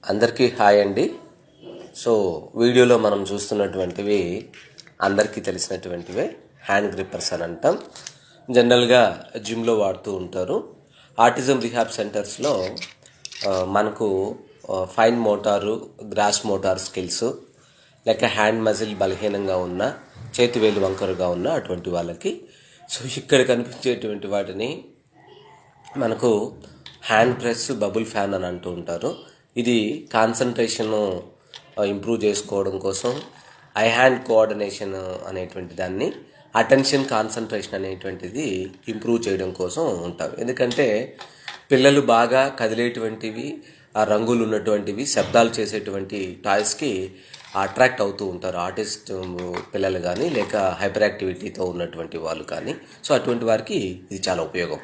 అందరికీ హాయ్ అండి. సో వీడియోలో మనం చూస్తున్నటువంటివి అందరికీ తెలిసినటువంటివే హ్యాండ్ గ్రిప్పర్స్ అని అంటాం. జనరల్గా జిమ్లో వాడుతూ ఉంటారు. ఆటిజం రిహాబ్ సెంటర్స్లో మనకు fine motor, gross motor skills, లేక హ్యాండ్ మజిల్ బలహీనంగా ఉన్న, చేతివేలు వంకరుగా ఉన్న అటువంటి వాళ్ళకి సో ఇక్కడ కనిపించేటువంటి వాటిని మనకు హ్యాండ్ ప్రెస్, బబుల్ ఫ్యాన్ అని అంటూ ఉంటారు. ఇది కాన్సన్ట్రేషన్ ఇంప్రూవ్ చేసుకోవడం కోసం, ఐ హ్యాండ్ కోఆర్డినేషన్ అనేటువంటి దాన్ని, అటెన్షన్ కాన్సన్ట్రేషన్ అనేటువంటిది ఇంప్రూవ్ చేయడం కోసం ఉంటారు. ఎందుకంటే పిల్లలు బాగా కదిలేటువంటివి, ఆ రంగులు ఉన్నటువంటివి, శబ్దాలు చేసేటువంటి టాయ్స్కి అట్రాక్ట్ అవుతూ ఉంటారు. ఆర్టిస్ట్ పిల్లలు కానీ, లేక హైపర్ యాక్టివిటీతో ఉన్నటువంటి వాళ్ళు కానీ. సో అటువంటి వారికి ఇది చాలా ఉపయోగం.